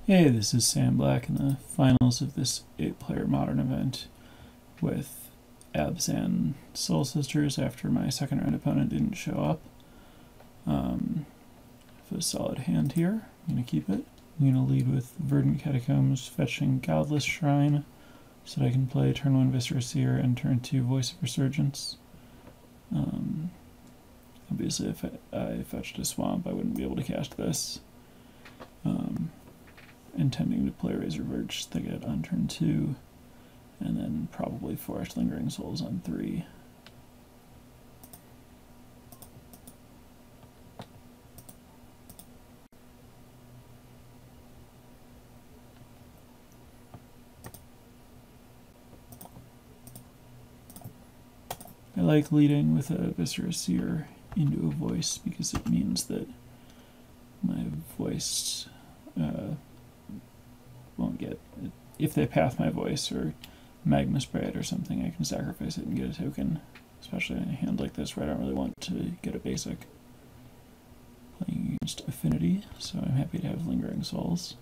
Hey, this is Sam Black in the finals of this 8-player modern event with Abs and Soul Sisters after my second round opponent didn't show up. I have a solid hand here. I'm going to keep it. I'm going to lead with Verdant Catacombs, fetching Godless Shrine so that I can play turn 1 Viscera Seer and turn 2 Voice of Resurgence. Obviously, if I fetched a Swamp, I wouldn't be able to cast this. Intending to play Razor Verge Thicket on turn 2, and then probably Forest Lingering Souls on 3. I like leading with a Viscera Seer into a voice because it means that my voice won't get it. If they path my voice or Magma Spray it or something, I can sacrifice it and get a token, especially in a hand like this where I don't really want to get a basic. Playing against Affinity, so I'm happy to have Lingering Souls.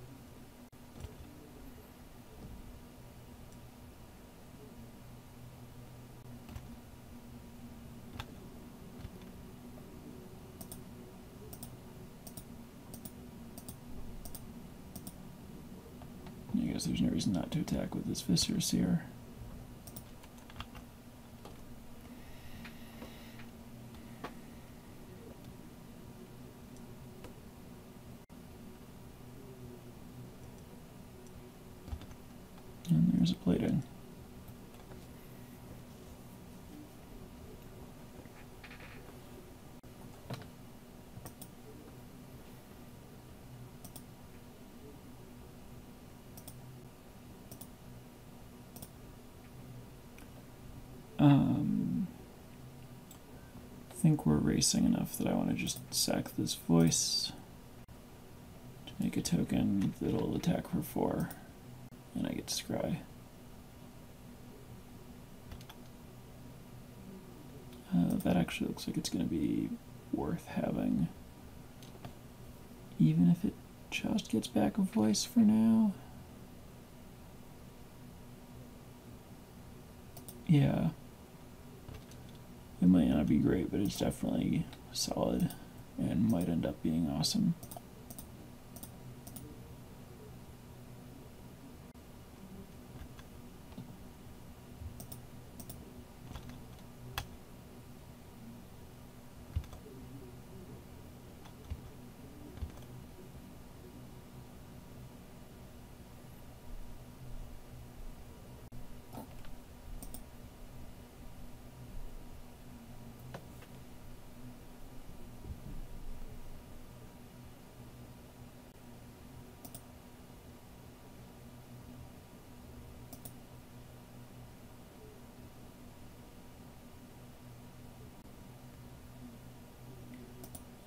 I guess there's no reason not to attack with this Viscera Seer. And there's a plating. I think we're racing enough that I want to just sack this voice to make a token that'll attack for 4, and I get to scry. That actually looks like it's going to be worth having, even if it just gets back a voice for now. Yeah. It might not be great, but it's definitely solid and might end up being awesome.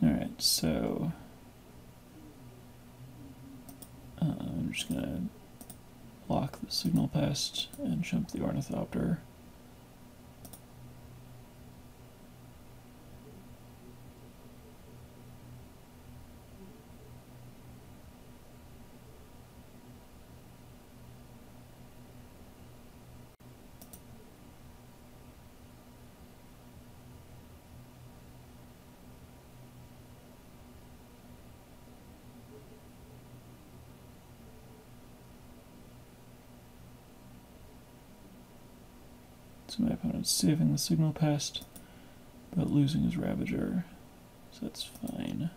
Alright, so I'm just going to block the Signal Pest and jump the Ornithopter. So my opponent's saving the Signal Pest, but losing his Ravager, so that's fine.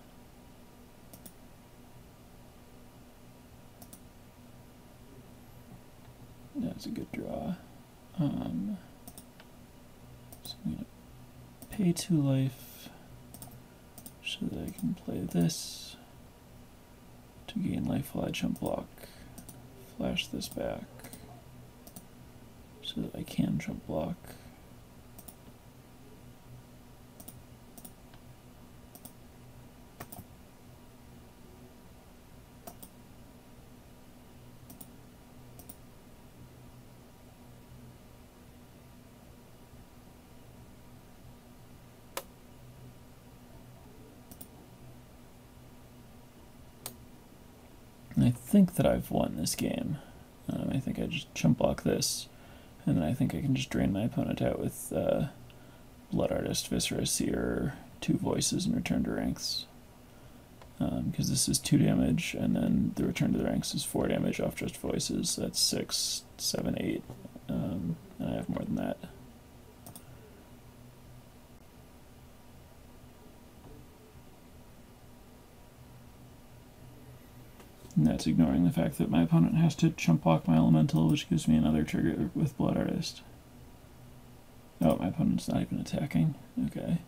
That's a good draw. So I'm going to pay 2 life so that I can play this to gain life while I jump block. Flash this back so that I can jump block. I think that I've won this game. I think I just chump block this, and then I think I can just drain my opponent out with Blood Artist, Viscera Seer, 2 voices, and return to ranks. Because this is 2 damage, and then the return to the ranks is 4 damage off just voices. So that's 6, 7, 8, and I have more than that. And that's ignoring the fact that my opponent has to chump block my elemental, which gives me another trigger with Blood Artist. Oh, my opponent's not even attacking. Okay.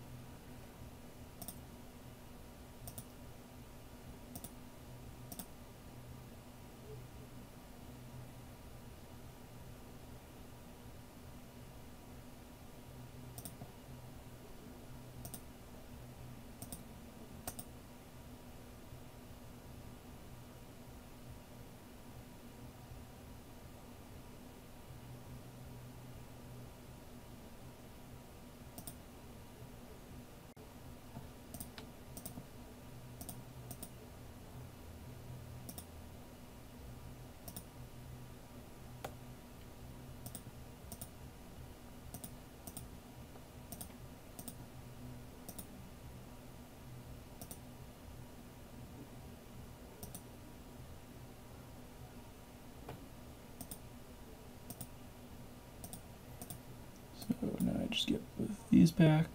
So now I just get both these back.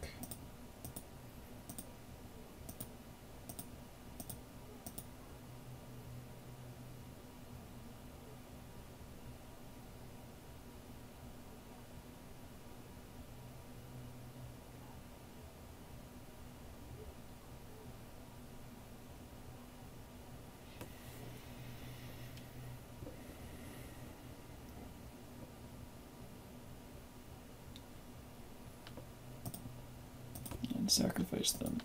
And sacrifice them.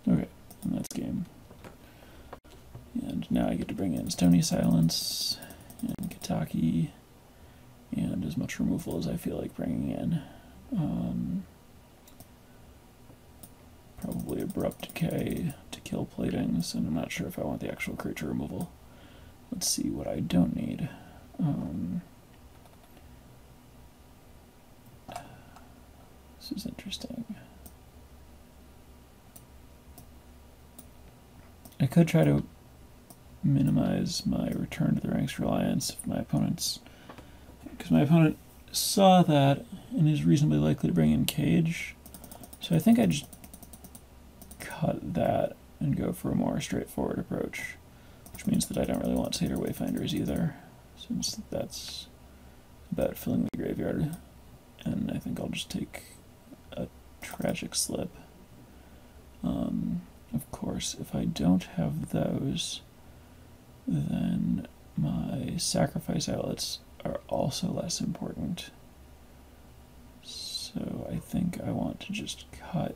Okay, and that's game. And now I get to bring in Stony Silence and Kataki and as much removal as I feel like bringing in. Probably Abrupt Decay to kill Platings, and I'm not sure if I want the actual creature removal. Let's see what I don't need. This is interesting. I could try to minimize my return to the ranks reliance if my opponent's... because my opponent saw that and is reasonably likely to bring in Cage. So I think I just cut that and go for a more straightforward approach, which means that I don't really want Satyr Wayfinders either, since that's about filling the graveyard. And I think I'll just take a Tragic Slip. Of course, if I don't have those, then my sacrifice outlets are also less important. So I think I want to just cut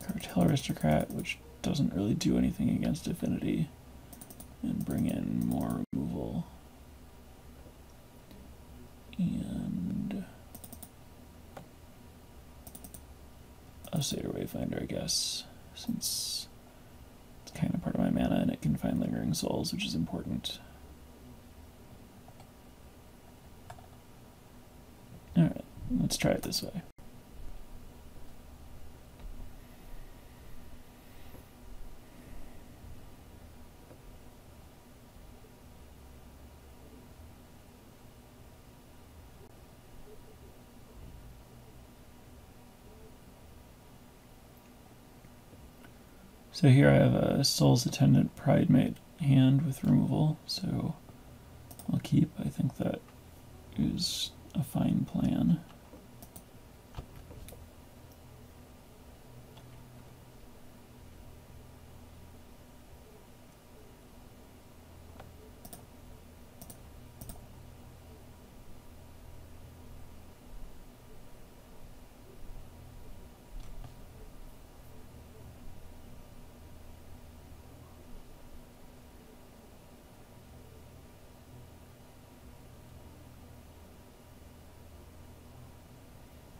Cartel Aristocrat, which doesn't really do anything against Affinity, and bring in more removal. And a Satyr Wayfinder, I guess, since it's kind of part of my mana and it can find Lingering Souls, which is important. Alright, let's try it this way. So here I have a Soul's Attendant Pridemate hand with removal, so I'll keep. I think that is a fine plan.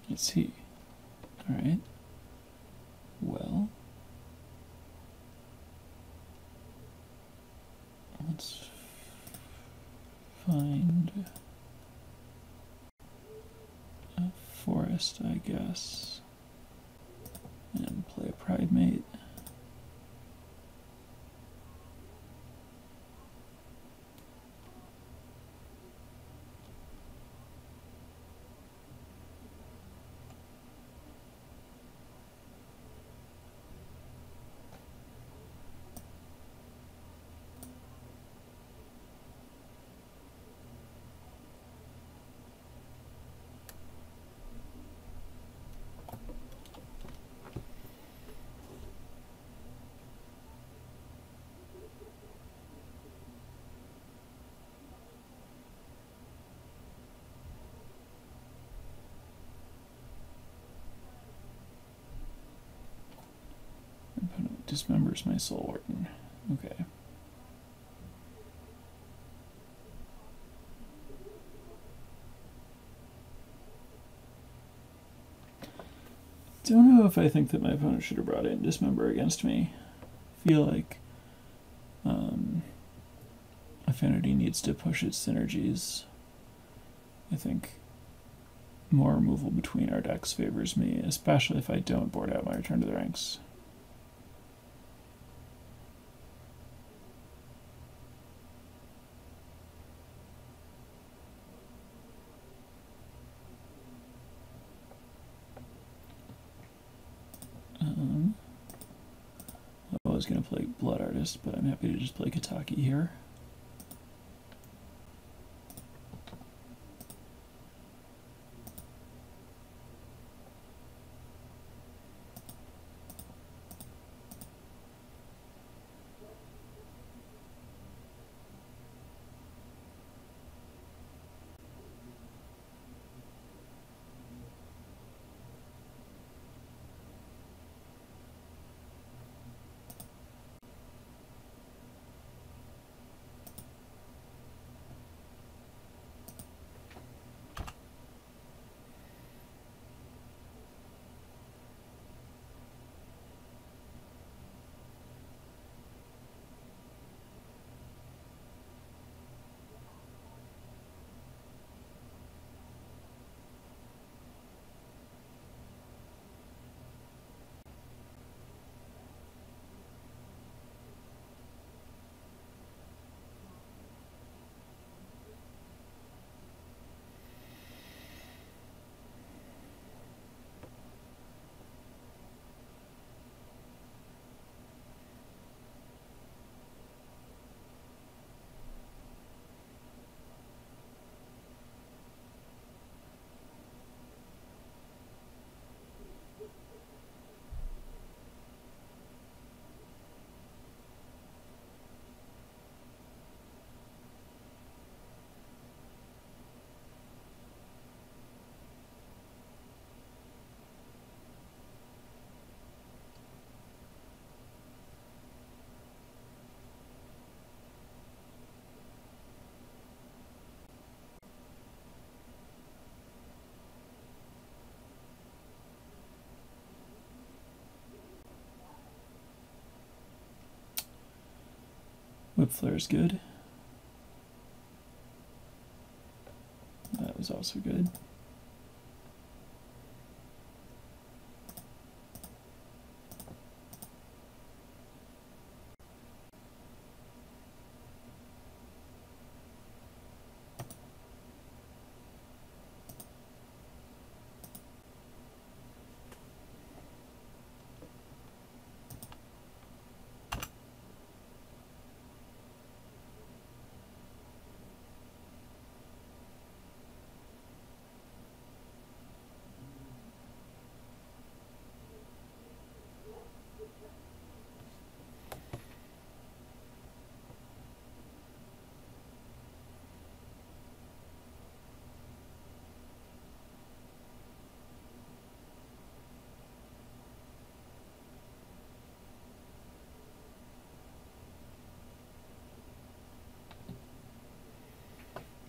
It's he. All right. Well, let's find a forest, I guess, and play a pride mate. Opponent dismembers my Soul Warden. Okay. Don't know if I think that my opponent should have brought in Dismember against me. Feel like Affinity needs to push its synergies. I think more removal between our decks favors me, especially if I don't board out my Return to the Ranks. I was going to play Blood Artist, but I'm happy to just play Kataki here. Whip Flare is good. That was also good.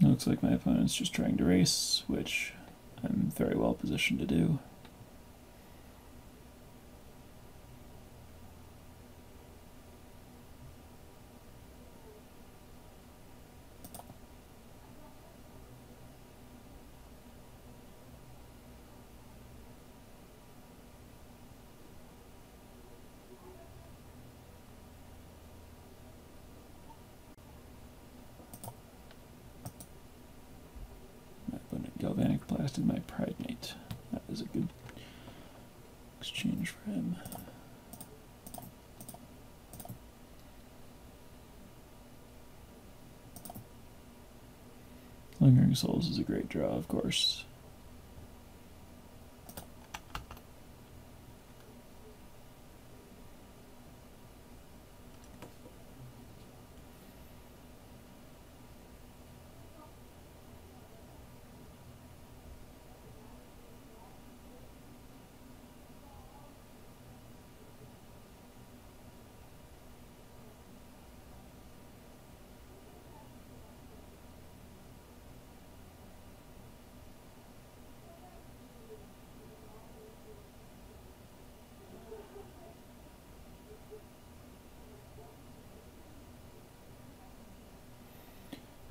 Looks like my opponent's just trying to race, which I'm very well positioned to do. Galvanic blasted my Pride Knight. That was a good exchange for him. Lingering Souls is a great draw, of course.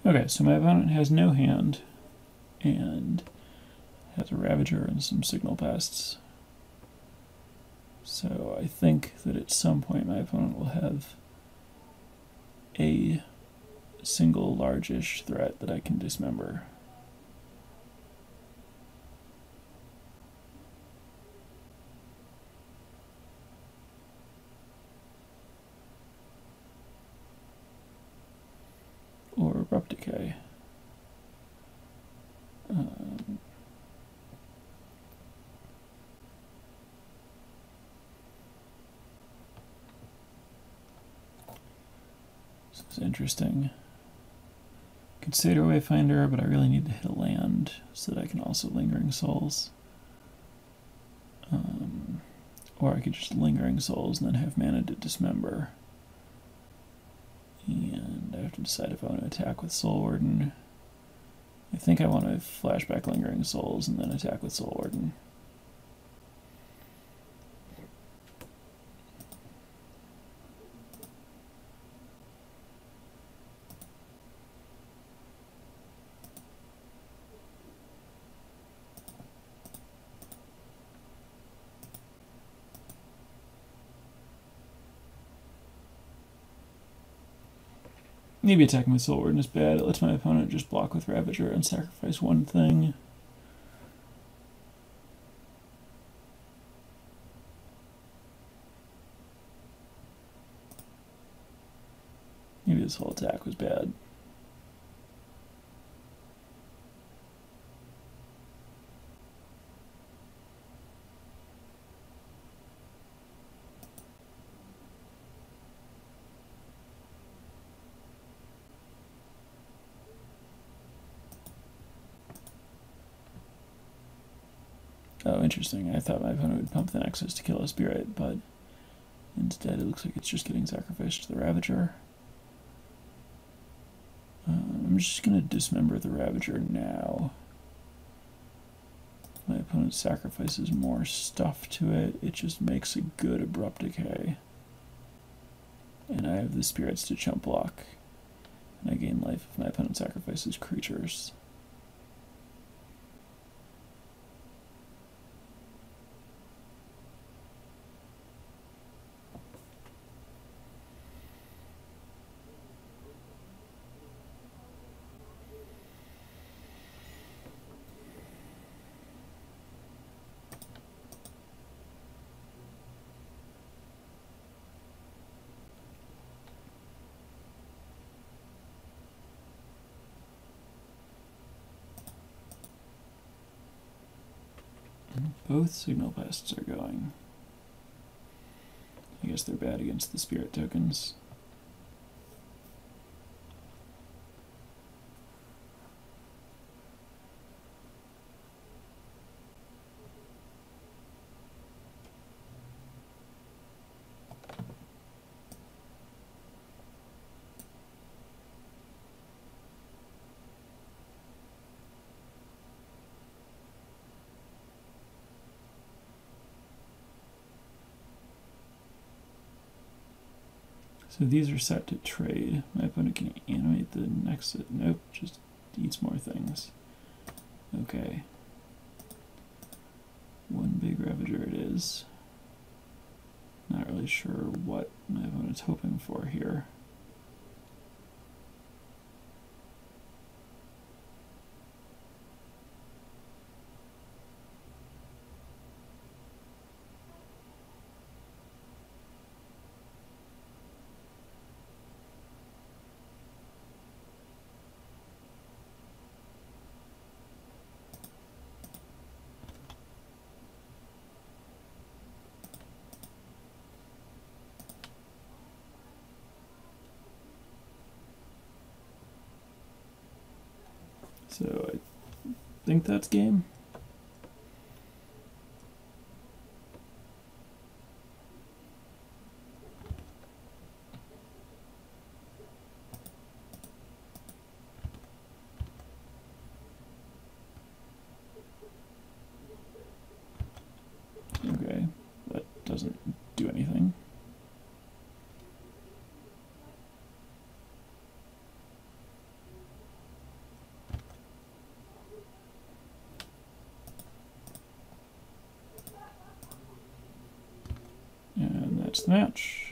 Okay, so my opponent has no hand and has a Ravager and some Signal Pests. So I think that at some point my opponent will have a single largish threat that I can dismember. Or Abrupt Decay. This is interesting. Consider Wayfinder, but I really need to hit a land so that I can also Lingering Souls. Or I could just Lingering Souls and then have mana to dismember. And I have to decide if I want to attack with Soul Warden. I think I want to flashback Lingering Souls and then attack with Soul Warden. Maybe attacking with Soul Warden is bad. It lets my opponent just block with Ravager and sacrifice one thing. Maybe this whole attack was bad. Oh, interesting. I thought my opponent would pump the Nexus to kill a spirit, but instead it looks like it's just getting sacrificed to the Ravager. I'm just going to dismember the Ravager now. My opponent sacrifices more stuff to it. It just makes a good Abrupt Decay. And I have the spirits to chump block. And I gain life if my opponent sacrifices creatures. Both Signal Pests are going. I guess they're bad against the spirit tokens. So these are set to trade. My opponent can animate the next. Nope, just eats more things. Okay. One big Ravager it is. Not really sure what my opponent's hoping for here. So I think that's game. Okay, that doesn't do anything. And that's the match.